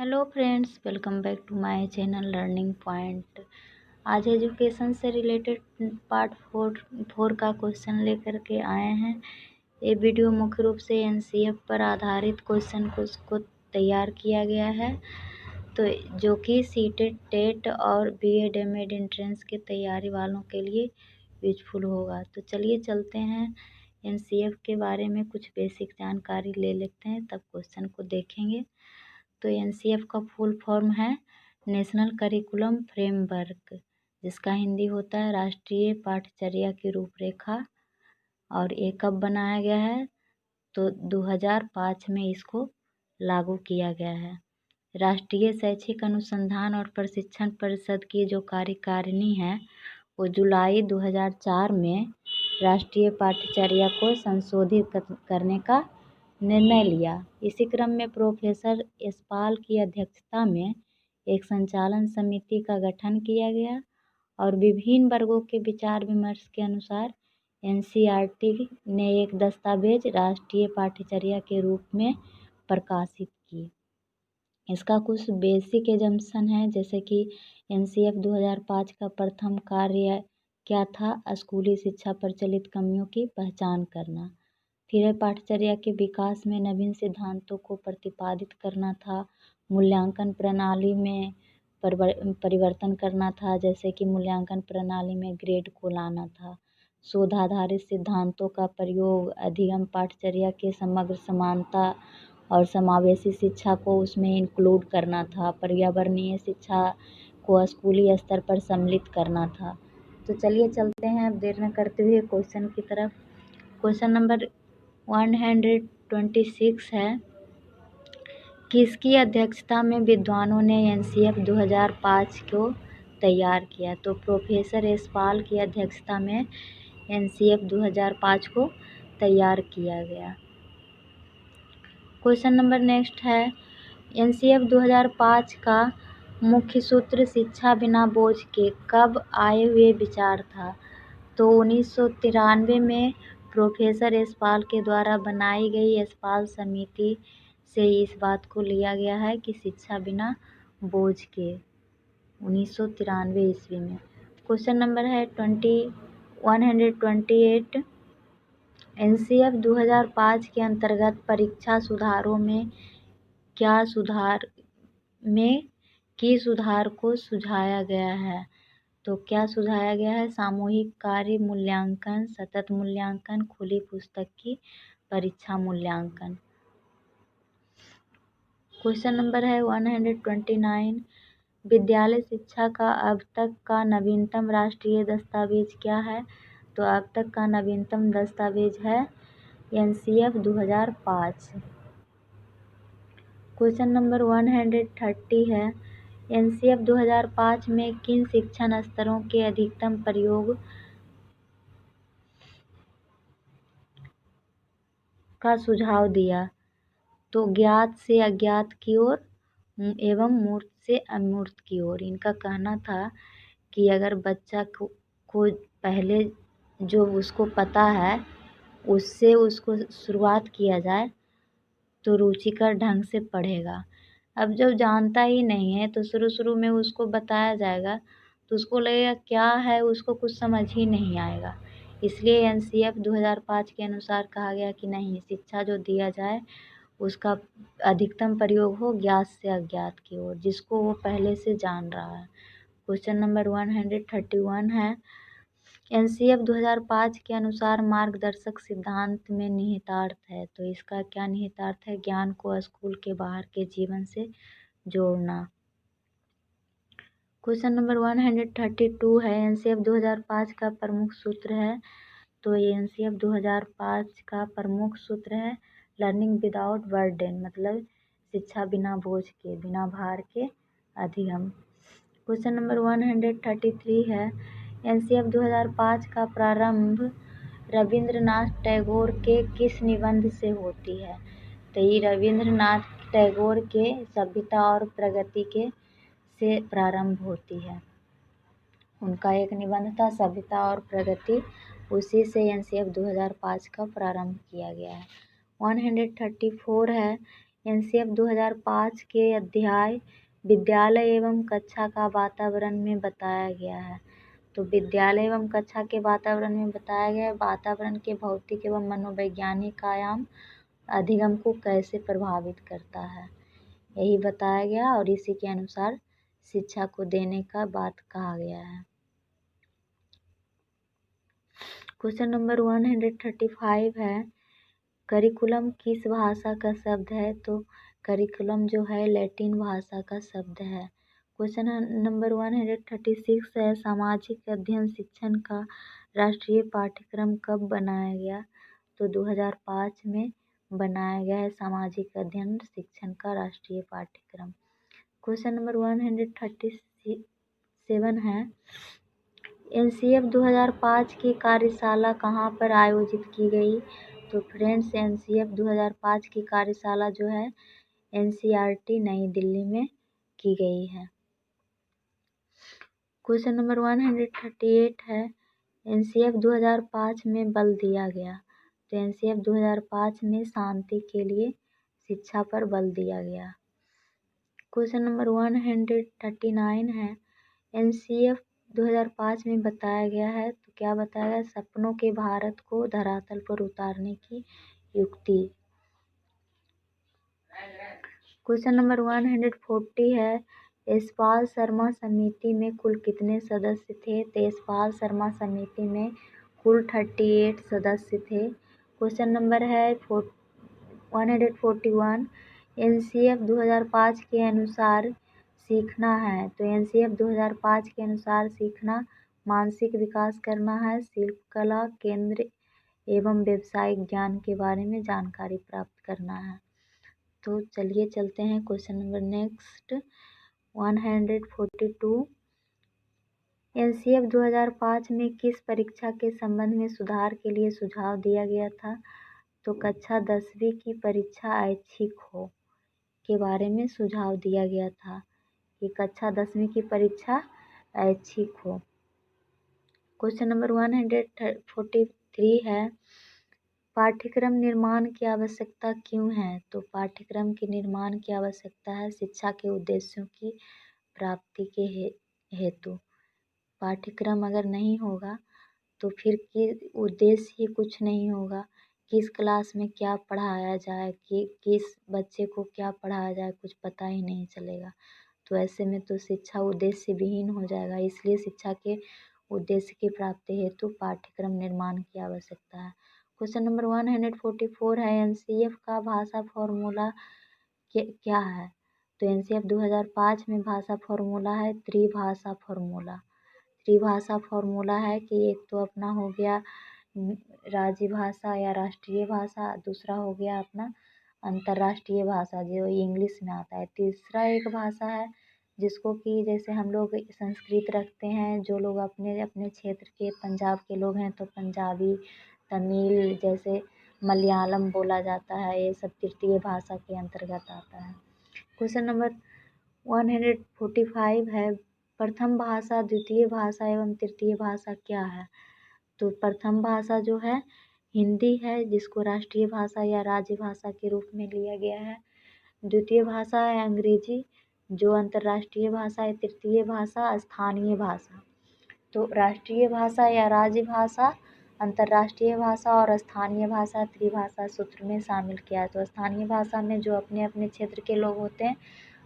Hello friends, welcome back to my channel learning point. आज education से related part four का question लेकर के आए हैं। ये वीडियो मुख्य रूप से एनसीएफ पर आधारित क्वेश्चन को तैयार किया गया है, तो जो कि सीटेट टेट और बीएड एमएड एंट्रेंस की तैयारी वालों के लिए यूजफुल होगा। तो चलिए चलते हैं, एनसीएफ के बारे में कुछ बेसिक जानकारी ले लेते हैं, तब क्वेश्चन को देखेंगे। तो एनसीएफ का फुल फॉर्म है नेशनल करिकुलम फ्रेमवर्क, जिसका हिंदी होता है राष्ट्रीय पाठ्यचर्या की रूपरेखा। और ये कब बनाया गया है? तो 2005 में इसको लागू किया गया है। राष्ट्रीय शैक्षिक अनुसंधान और प्रशिक्षण परिषद की जो कार्यकारिणी है, वो जुलाई 2004 में राष्ट्रीय पाठ्यचर्या को संशोधित करने का निर्णय लिया। इसी क्रम में प्रोफेसर यशपाल की अध्यक्षता में एक संचालन समिति का गठन किया गया और विभिन्न वर्गों के विचार विमर्श के अनुसार एनसीईआरटी ने एक दस्तावेज राष्ट्रीय पाठ्यचर्या के रूप में प्रकाशित की। इसका कुछ बेसिक एजम्पशन है, जैसे कि एनसीएफ 2005 का प्रथम कार्य क्या था? स्कूली शिक्षा पर चलित कमियों की पहचान करना। फिर पाठ्यचर्या के विकास में नवीन सिद्धांतों को प्रतिपादित करना था। मूल्यांकन प्रणाली में परिवर्तन करना था, जैसे कि मूल्यांकन प्रणाली में ग्रेड को लाना था। शोध आधारित सिद्धांतों का प्रयोग, अधिगम पाठ्यचर्या के समग्र समानता और समावेशी शिक्षा को उसमें इंक्लूड करना था। पर्यावरणीय शिक्षा को स्कूली स्तर पर सम्मिलित करना था। तो चलिए चलते हैं अब देर न करते हुए क्वेश्चन की तरफ। क्वेश्चन नंबर 126 है, किसकी अध्यक्षता में विद्वानों ने एनसीएफ 2005 को तैयार किया? तो प्रोफेसर यशपाल की अध्यक्षता में एनसीएफ 2005 को तैयार किया गया। क्वेश्चन नंबर नेक्स्ट है, एनसीएफ 2005 का मुख्य सूत्र शिक्षा बिना बोझ के कब आए हुए विचार था? तो 1993 में प्रोफेसर यशपाल के द्वारा बनाई गई यशपाल समिति से इस बात को लिया गया है कि शिक्षा बिना बोझ के, 1993 ईस्वी में। क्वेश्चन नंबर है 128, एनसीएफ 2005 के अंतर्गत परीक्षा सुधारों में सुधार को सुझाया गया है? तो क्या सुझाया गया है? सामूहिक कार्य मूल्यांकन, सतत मूल्यांकन, खुली पुस्तक की परीक्षा मूल्यांकन। क्वेश्चन नंबर है 129, विद्यालय शिक्षा का अब तक का नवीनतम राष्ट्रीय दस्तावेज क्या है? तो अब तक का नवीनतम दस्तावेज है एनसीएफ 2005। क्वेश्चन नंबर 130 है, एनसीएफ 2005 में किन शिक्षण स्तरों के अधिकतम प्रयोग का सुझाव दिया? तो ज्ञात से अज्ञात की ओर एवं मूर्त से अमूर्त की ओर। इनका कहना था कि अगर बच्चा को पहले जो उसको पता है उससे उसको शुरुआत किया जाए तो रुचिकर ढंग से पढ़ेगा। अब जब जानता ही नहीं है तो शुरू में उसको बताया जाएगा तो उसको लगेगा क्या है, उसको कुछ समझ ही नहीं आएगा। इसलिए एनसीएफ 2005 के अनुसार कहा गया कि नहीं, शिक्षा जो दिया जाए उसका अधिकतम प्रयोग हो ज्ञात से अज्ञात की ओर, जिसको वो पहले से जान रहा है। क्वेश्चन नंबर 131 है, एनसीएफ 2005 के अनुसार मार्गदर्शक सिद्धांत में निहितार्थ है? तो इसका क्या निहितार्थ है? ज्ञान को स्कूल के बाहर के जीवन से जोड़ना। क्वेश्चन नंबर 132 है, एनसीएफ 2005 का प्रमुख सूत्र है? तो एनसीएफ 2005 का प्रमुख सूत्र है लर्निंग विदाउट बर्डन, मतलब शिक्षा बिना बोझ के, बिना भार के अधिगम। क्वेश्चन नंबर 133 है, एनसीएफ 2005 का प्रारंभ रविंद्रनाथ टैगोर के किस निबंध से होती है? तो ये रविंद्रनाथ टैगोर के सभ्यता और प्रगति के से प्रारंभ होती है। उनका एक निबंध था सभ्यता और प्रगति, उसी से एनसीएफ 2005 का प्रारंभ किया गया है। 134 है, एनसीएफ 2005 के अध्याय विद्यालय एवं कक्षा का वातावरण में बताया गया है। तो विद्यालय एवं कक्षा के वातावरण में बताया गया है वातावरण के भौतिक एवं मनोवैज्ञानिक आयाम अधिगम को कैसे प्रभावित करता है, यही बताया गया और इसी के अनुसार शिक्षा को देने का बात कहा गया है। क्वेश्चन नंबर 135 है, करिकुलम किस भाषा का शब्द है? तो करिकुलम जो है लैटिन भाषा का शब्द है। क्वेश्चन नंबर 136 है, सामाजिक अध्ययन शिक्षण का राष्ट्रीय पाठ्यक्रम कब बनाया गया? तो 2005 में बनाया गया है सामाजिक अध्ययन शिक्षण का राष्ट्रीय पाठ्यक्रम। क्वेश्चन नंबर 137 है, एनसीएफ 2005 की कार्यशाला कहाँ पर आयोजित की गई? तो फ्रेंड्स एनसीएफ 2005 की कार्यशाला जो है एनसीईआरटी नई दिल्ली में की गई है। क्वेश्चन नंबर 138 है, एनसीएफ 2005 में बल दिया गया। तो एनसीएफ 2005 में शांति के लिए शिक्षा पर बल दिया गया। क्वेश्चन नंबर 139 है, एनसीएफ 2005 में बताया गया है, तो क्या बताया गया? सपनों के भारत को धरातल पर उतारने की युक्ति। क्वेश्चन नंबर 140 है, यशपाल शर्मा समिति में कुल कितने सदस्य थे? तो यशपाल शर्मा समिति में कुल 38 सदस्य थे। क्वेश्चन नंबर है 141, एनसीएफ 2005 के अनुसार सीखना है। तो एनसीएफ 2005 के अनुसार सीखना मानसिक विकास करना है, शिल्पकला केंद्र एवं व्यवसायिक ज्ञान के बारे में जानकारी प्राप्त करना है। तो चलिए चलते हैं क्वेश्चन नंबर नेक्स्ट 142, एनसीएफ 2005 में किस परीक्षा के संबंध में सुधार के लिए सुझाव दिया गया था? तो कक्षा 10वीं की परीक्षा ऐच्छिक हो के बारे में सुझाव दिया गया था कि कक्षा 10वीं की परीक्षा ऐच्छिक हो। क्वेश्चन नंबर 143 है, पाठ्यक्रम निर्माण की आवश्यकता क्यों है? तो पाठ्यक्रम के निर्माण की आवश्यकता है शिक्षा के उद्देश्यों की प्राप्ति के हेतु। पाठ्यक्रम अगर नहीं होगा तो फिर उद्देश्य ही कुछ नहीं होगा। किस क्लास में क्या पढ़ाया जाए, कि किस बच्चे को क्या पढ़ाया जाए, कुछ पता ही नहीं चलेगा। तो ऐसे में तो शिक्षा उद्देश्य विहीन हो जाएगा। इसलिए शिक्षा के उद्देश्य की प्राप्ति हेतु पाठ्यक्रम निर्माण की आवश्यकता है। क्वेश्चन नंबर 144 है, एनसीएफ का भाषा फॉर्मूला क्या है? तो एनसीएफ 2005 में भाषा फॉर्मूला है त्रिभाषा फॉर्मूला। त्रिभाषा फॉर्मूला है कि एक तो अपना हो गया राज्य भाषा या राष्ट्रीय भाषा, दूसरा हो गया अपना अंतर्राष्ट्रीय भाषा जो इंग्लिश में आता है, तीसरा एक भाषा है जिसको कि जैसे हम लोग संस्कृत रखते हैं, जो लोग अपने अपने क्षेत्र के पंजाब के लोग हैं तो पंजाबी, तमिल, जैसे मलयालम बोला जाता है, ये सब तृतीय भाषा के अंतर्गत आता है। क्वेश्चन नंबर 145 है, प्रथम भाषा, द्वितीय भाषा एवं तृतीय भाषा क्या है? तो प्रथम भाषा जो है हिंदी है, जिसको राष्ट्रीय भाषा या राज्य भाषा के रूप में लिया गया है। द्वितीय भाषा है अंग्रेजी, जो अंतर्राष्ट्रीय भाषा है। तृतीय भाषा स्थानीय भाषा। तो राष्ट्रीय भाषा या राज्य भाषा, अंतर्राष्ट्रीय भाषा और स्थानीय भाषा त्रिभाषा सूत्र में शामिल किया है। तो स्थानीय भाषा में जो अपने अपने क्षेत्र के लोग होते हैं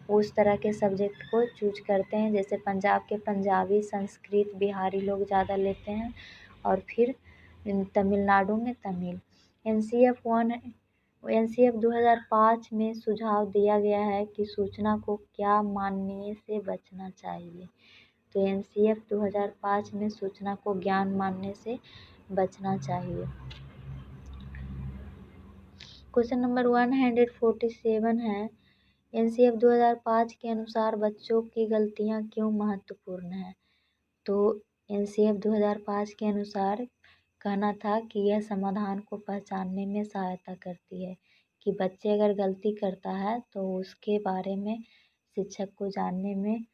उस तरह के सब्जेक्ट को चूज करते हैं। जैसे पंजाब के पंजाबी, संस्कृत, बिहारी लोग ज़्यादा लेते हैं और फिर तमिलनाडु में तमिल। एनसीएफ 2005 में सुझाव दिया गया है कि सूचना को क्या मानने से बचना चाहिए। तो एनसीएफ 2005 में सूचना को ज्ञान मानने से बचना चाहिए। क्वेश्चन नंबर 147 है, एनसीएफ 2005 के अनुसार बच्चों की गलतियां क्यों महत्वपूर्ण है? तो एनसीएफ 2005 के अनुसार कहना था कि यह समाधान को पहचानने में सहायता करती है, कि बच्चे अगर गलती करता है तो उसके बारे में शिक्षक को जानने में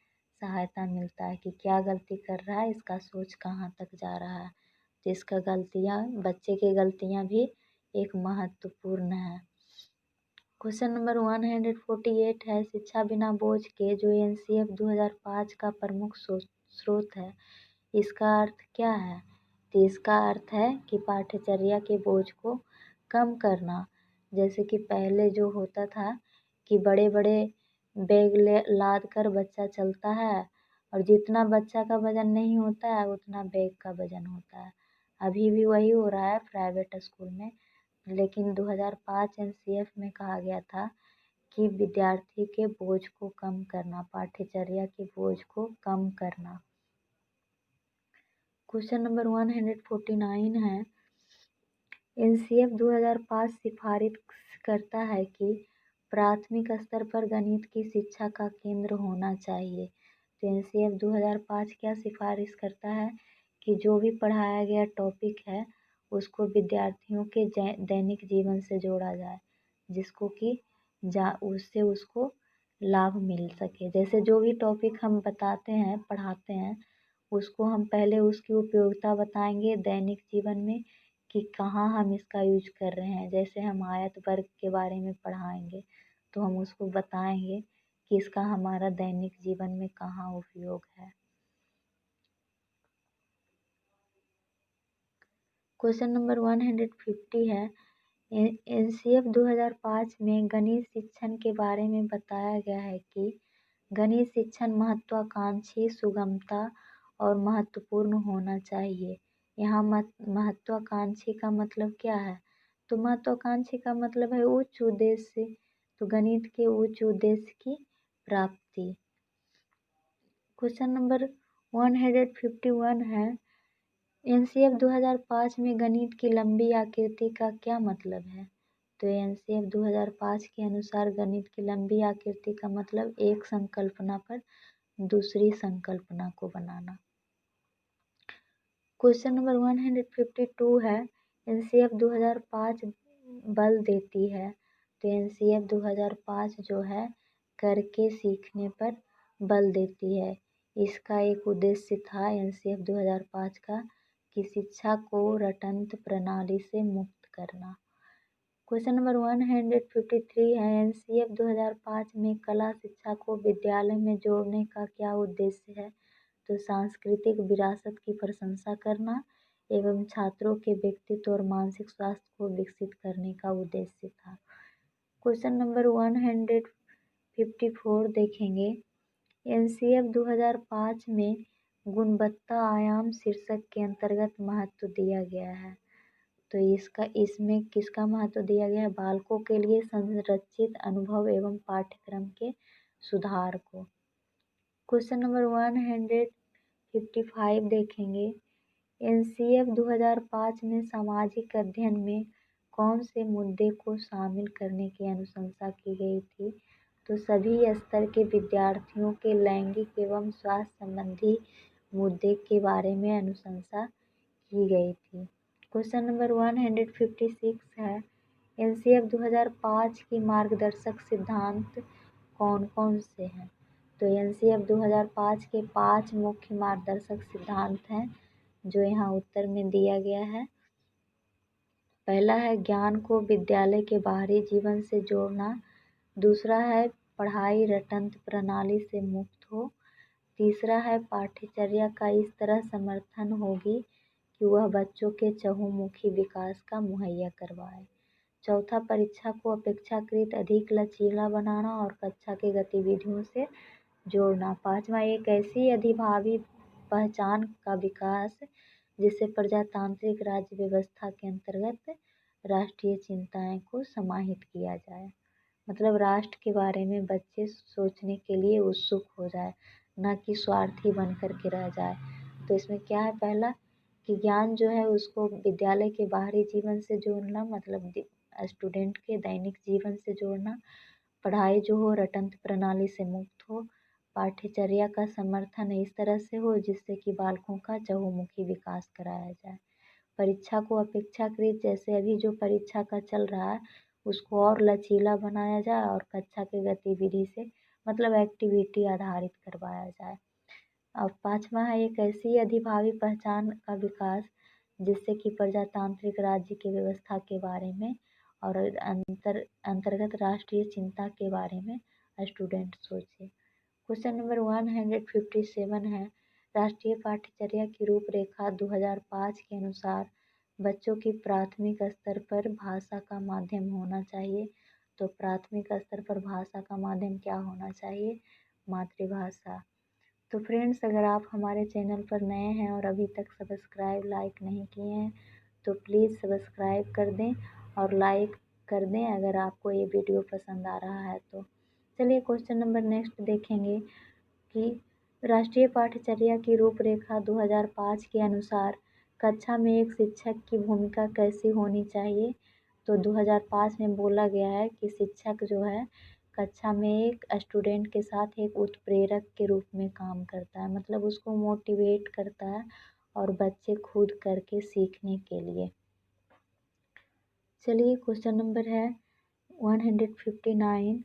सहायता मिलता है कि क्या गलती कर रहा है, इसका सोच कहाँ तक जा रहा है। तो बच्चे की गलतियाँ भी एक महत्वपूर्ण है। क्वेश्चन नंबर 148 है शिक्षा बिना बोझ के, जो एनसीएफ 2005 का प्रमुख स्रोत है, इसका अर्थ क्या है? तो इसका अर्थ है कि पाठ्यचर्या के बोझ को कम करना। जैसे कि पहले जो होता था कि बड़े बड़े बैग लाद कर बच्चा चलता है और जितना बच्चा का वजन नहीं होता है उतना बैग का वजन होता है। अभी भी वही हो रहा है प्राइवेट स्कूल में, लेकिन 2005 एनसीएफ में कहा गया था कि विद्यार्थी के बोझ को कम करना, पाठ्यचर्या के बोझ को कम करना। क्वेश्चन नंबर 149 है एनसीएफ 2005 सिफारिश करता है कि प्राथमिक स्तर पर गणित की शिक्षा का केंद्र होना चाहिए। तो एनसीएफ 2005 क्या सिफारिश करता है कि जो भी पढ़ाया गया टॉपिक है उसको विद्यार्थियों के दैनिक जीवन से जोड़ा जाए, जिसको कि उससे उसको लाभ मिल सके। जैसे जो भी टॉपिक हम बताते हैं पढ़ाते हैं उसको हम पहले उसकी उपयोगिता बताएंगे दैनिक जीवन में कि कहाँ हम इसका यूज कर रहे हैं। जैसे हम आयत वर्ग के बारे में पढ़ाएंगे तो हम उसको बताएंगे कि इसका हमारा दैनिक जीवन में कहाँ उपयोग है। क्वेश्चन नंबर 150 है एनसीएफ 2005 में गणित शिक्षण के बारे में बताया गया है कि गणित शिक्षण महत्वाकांक्षी, सुगमता और महत्वपूर्ण होना चाहिए। यहाँ महत्वाकांक्षी का मतलब क्या है? तो महत्वाकांक्षी का मतलब है उच्च उद्देश्य, तो गणित के उच्च उद्देश्य की प्राप्ति। क्वेश्चन नंबर 151 है एनसीएफ 2005 में गणित की लंबी आकृति का क्या मतलब है? तो एनसीएफ 2005 के अनुसार गणित की लंबी आकृति का मतलब एक संकल्पना पर दूसरी संकल्पना को बनाना। क्वेश्चन नंबर 152 है एनसीएफ 2005 बल देती है। तो एनसीएफ 2005 जो है करके सीखने पर बल देती है। इसका एक उद्देश्य था एनसीएफ 2005 का कि शिक्षा को रटंत प्रणाली से मुक्त करना। क्वेश्चन नंबर 153 है एनसीएफ 2005 में कला शिक्षा को विद्यालय में जोड़ने का क्या उद्देश्य है? तो सांस्कृतिक विरासत की प्रशंसा करना एवं छात्रों के व्यक्तित्व और मानसिक स्वास्थ्य को विकसित करने का उद्देश्य था। क्वेश्चन नंबर 154 देखेंगे एनसीएफ 2005 में गुणवत्ता आयाम शीर्षक के अंतर्गत महत्व दिया गया है। तो इसमें किसका महत्व दिया गया है? बालकों के लिए संरचित अनुभव एवं पाठ्यक्रम के सुधार को। क्वेश्चन नंबर 155 देखेंगे एनसीएफ 2005 में सामाजिक अध्ययन में कौन से मुद्दे को शामिल करने की अनुशंसा की गई थी? तो सभी स्तर के विद्यार्थियों के लैंगिक एवं स्वास्थ्य संबंधी मुद्दे के बारे में अनुशंसा की गई थी। क्वेश्चन नंबर 156 है एनसीएफ 2005 की मार्गदर्शक सिद्धांत कौन कौन से हैं? तो एनसीएफ 2005 के 5 मुख्य मार्गदर्शक सिद्धांत हैं जो यहाँ उत्तर में दिया गया है। पहला है ज्ञान को विद्यालय के बाहरी जीवन से जोड़ना। दूसरा है पढ़ाई रटंत प्रणाली से मुक्त हो। तीसरा है पाठ्यचर्या का इस तरह समर्थन होगी कि वह बच्चों के चहुमुखी विकास का मुहैया करवाए। चौथा परीक्षा को अपेक्षाकृत अधिक लचीला बनाना और कक्षा की गतिविधियों से जोड़ना। पाँचवा एक ऐसी अधिभावी पहचान का विकास जिससे प्रजातांत्रिक राज्य व्यवस्था के अंतर्गत राष्ट्रीय चिंताएं को समाहित किया जाए। मतलब राष्ट्र के बारे में बच्चे सोचने के लिए उत्सुक हो जाए, न कि स्वार्थी बन कर के रह जाए। तो इसमें क्या है? पहला कि ज्ञान जो है उसको विद्यालय के बाहरी जीवन से जोड़ना, मतलब स्टूडेंट के दैनिक जीवन से जोड़ना। पढ़ाई जो हो रटंत प्रणाली से मुक्त हो। पाठ्यचर्या का समर्थन इस तरह से हो जिससे कि बालकों का चहुमुखी विकास कराया जाए। परीक्षा को अपेक्षाकृत, जैसे अभी जो परीक्षा का चल रहा है उसको और लचीला बनाया जाए और कक्षा की गतिविधि से मतलब एक्टिविटी आधारित करवाया जाए। और पाँचवा है एक ऐसी अधिभावी पहचान का विकास जिससे कि प्रजातांत्रिक राज्य की व्यवस्था के बारे में और अंतर्गत राष्ट्रीय चिंता के बारे में स्टूडेंट सोचे। क्वेश्चन नंबर 157 है, राष्ट्रीय पाठ्यचर्या की रूपरेखा 2005 के अनुसार बच्चों की प्राथमिक स्तर पर भाषा का माध्यम होना चाहिए। तो प्राथमिक स्तर पर भाषा का माध्यम क्या होना चाहिए? मातृभाषा। तो फ्रेंड्स, अगर आप हमारे चैनल पर नए हैं और अभी तक सब्सक्राइब लाइक नहीं किए हैं तो प्लीज़ सब्सक्राइब कर दें और लाइक कर दें अगर आपको ये वीडियो पसंद आ रहा है तो। चलिए क्वेश्चन नंबर नेक्स्ट देखेंगे कि राष्ट्रीय पाठ्यचर्या की रूपरेखा 2005 के अनुसार कक्षा में एक शिक्षक की भूमिका कैसी होनी चाहिए। तो 2005 में बोला गया है कि शिक्षक जो है कक्षा में एक स्टूडेंट के साथ एक उत्प्रेरक के रूप में काम करता है, मतलब उसको मोटिवेट करता है और बच्चे खुद करके सीखने के लिए। चलिए क्वेश्चन नंबर है 159,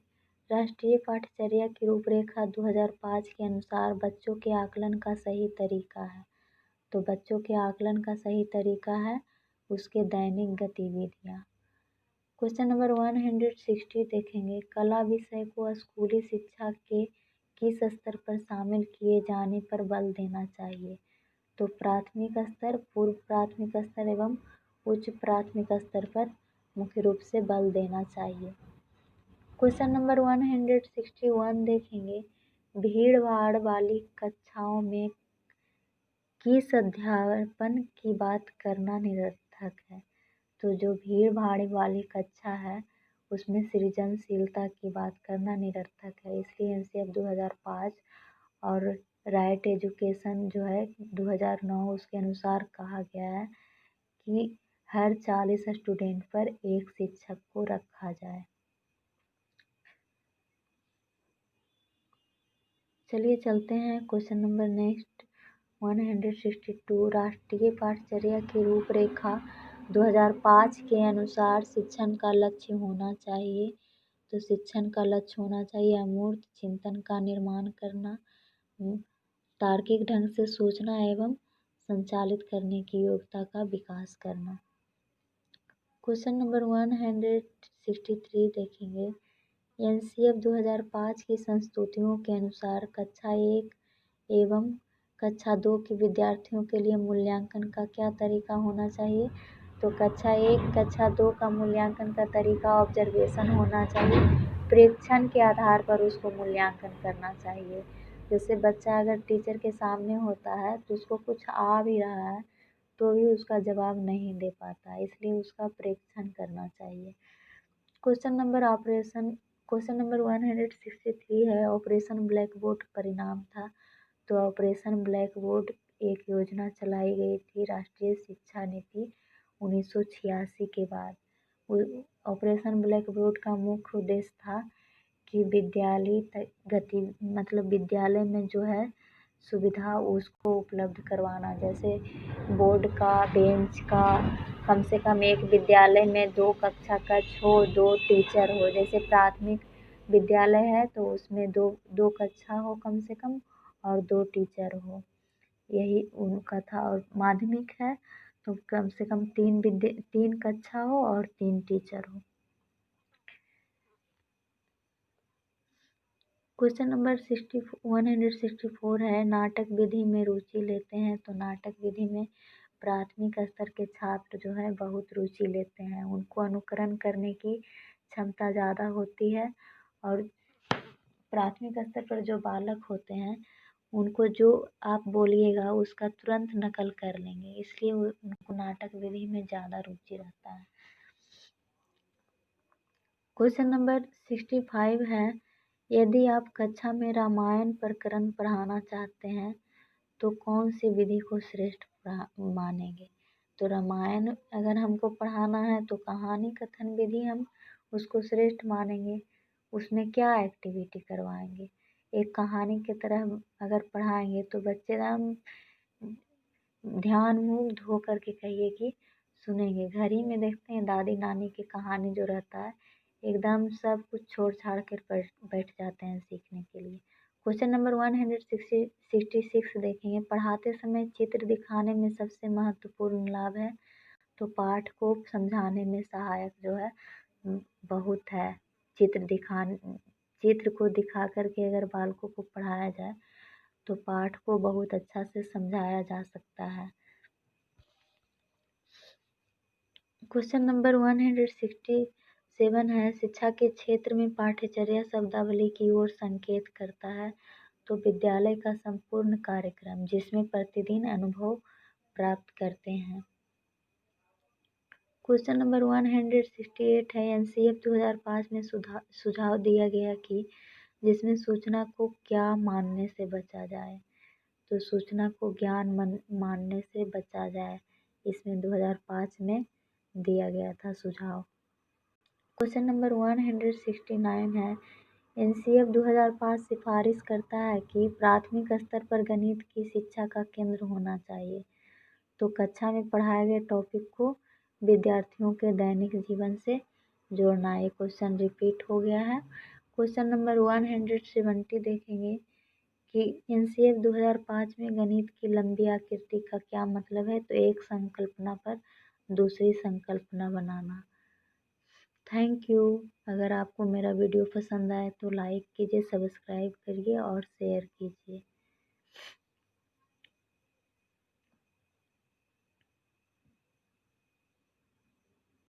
राष्ट्रीय पाठ्यचर्या की रूपरेखा 2005 के अनुसार बच्चों के आकलन का सही तरीका है। तो बच्चों के आकलन का सही तरीका है उसके दैनिक गतिविधियाँ। क्वेश्चन नंबर 160 देखेंगे, कला विषय को स्कूली शिक्षा के किस स्तर पर शामिल किए जाने पर बल देना चाहिए। तो प्राथमिक स्तर, पूर्व प्राथमिक स्तर एवं उच्च प्राथमिक स्तर पर मुख्य रूप से बल देना चाहिए। क्वेश्चन नंबर 161 देखेंगे, भीड़ भाड़ वाली कक्षाओं में किस अध्यापन की बात करना निरर्थक है। तो जो भीड़ भाड़ वाली कक्षा है उसमें सृजनशीलता की बात करना निरर्थक है। इसलिए एनसीएफ 2005 और राइट एजुकेशन जो है 2009 उसके अनुसार कहा गया है कि हर 40 स्टूडेंट पर एक शिक्षक को रखा जाए। चलिए चलते हैं क्वेश्चन नंबर नेक्स्ट 162, राष्ट्रीय पाठ्यचर्या की रूपरेखा 2005 के अनुसार शिक्षण का लक्ष्य होना चाहिए। तो शिक्षण का लक्ष्य होना चाहिए अमूर्त चिंतन का निर्माण करना, तार्किक ढंग से सोचना एवं संचालित करने की योग्यता का विकास करना। क्वेश्चन नंबर 163 देखेंगे, एनसीएफ 2005 की संस्तुतियों के अनुसार कक्षा 1 एवं कक्षा 2 के विद्यार्थियों के लिए मूल्यांकन का क्या तरीका होना चाहिए। तो कक्षा 1 कक्षा 2 का मूल्यांकन का तरीका ऑब्जर्वेशन होना चाहिए, प्रेक्षण के आधार पर उसको मूल्यांकन करना चाहिए। जैसे बच्चा अगर टीचर के सामने होता है तो उसको कुछ आ भी रहा है तो भी उसका जवाब नहीं दे पाता, इसलिए उसका प्रेक्षण करना चाहिए। क्वेश्चन नंबर 163 है, ऑपरेशन ब्लैक बोर्ड परिणाम था। तो ऑपरेशन ब्लैक बोर्ड एक योजना चलाई गई थी राष्ट्रीय शिक्षा नीति 1986 के बाद। ऑपरेशन ब्लैक बोर्ड का मुख्य उद्देश्य था कि विद्यालय में जो है सुविधा उसको उपलब्ध करवाना, जैसे बोर्ड का, बेंच का, कम से कम एक विद्यालय में 2 कक्षा कक्ष हो, 2 टीचर हो। जैसे प्राथमिक विद्यालय है तो उसमें दो कक्षा हो कम से कम और 2 टीचर हो, यही उनका था। और माध्यमिक है तो कम से कम 3 कक्षा हो और 3 टीचर हो। क्वेश्चन नंबर 164 है, नाटक विधि में रुचि लेते हैं। तो नाटक विधि में प्राथमिक स्तर के छात्र जो है बहुत रुचि लेते हैं, उनको अनुकरण करने की क्षमता ज़्यादा होती है और प्राथमिक स्तर पर जो बालक होते हैं उनको जो आप बोलिएगा उसका तुरंत नकल कर लेंगे, इसलिए उनको नाटक विधि में ज़्यादा रुचि रहता है। क्वेश्चन नंबर 65 है, यदि आप कक्षा में रामायण प्रकरण पढ़ाना चाहते हैं तो कौन सी विधि को श्रेष्ठ मानेंगे। तो रामायण अगर हमको पढ़ाना है तो कहानी कथन विधि हम उसको श्रेष्ठ मानेंगे। उसमें क्या एक्टिविटी करवाएंगे, एक कहानी की तरह अगर पढ़ाएंगे तो बच्चे एकदम ध्यान मुग्ध हो करके कहिए कि सुनेंगे। घर ही में देखते हैं दादी नानी की कहानी जो रहता है एकदम सब कुछ छोड़ छाड़ कर बैठ जाते हैं सीखने के लिए। क्वेश्चन नंबर 166 देखेंगे, पढ़ाते समय चित्र दिखाने में सबसे महत्वपूर्ण लाभ है। तो पाठ को समझाने में सहायक जो है बहुत है। चित्र को दिखा करके अगर बालकों को पढ़ाया जाए तो पाठ को बहुत अच्छा से समझाया जा सकता है। क्वेश्चन नंबर 167 है, शिक्षा के क्षेत्र में पाठ्यचर्या शब्दावली की ओर संकेत करता है। तो विद्यालय का संपूर्ण कार्यक्रम जिसमें प्रतिदिन अनुभव प्राप्त करते हैं। क्वेश्चन नंबर 168 है, एनसीएफ 2005 में सुझाव दिया गया कि जिसमें सूचना को क्या मानने से बचा जाए। तो सूचना को ज्ञान मानने से बचा जाए, इसमें 2005 में दिया गया था सुझाव। क्वेश्चन नंबर 169 है, एनसीएफ 2005 सिफारिश करता है कि प्राथमिक स्तर पर गणित की शिक्षा का केंद्र होना चाहिए। तो कक्षा में पढ़ाए गए टॉपिक को विद्यार्थियों के दैनिक जीवन से जोड़ना। ये क्वेश्चन रिपीट हो गया है। क्वेश्चन नंबर 170 देखेंगे कि एनसीएफ 2005 में गणित की लंबी आकृति का क्या मतलब है। तो एक संकल्पना पर दूसरी संकल्पना बनाना। Thank you. अगर आपको मेरा वीडियो पसंद आए तो लाइक कीजिए, सब्सक्राइब करिए और शेयर कीजिए।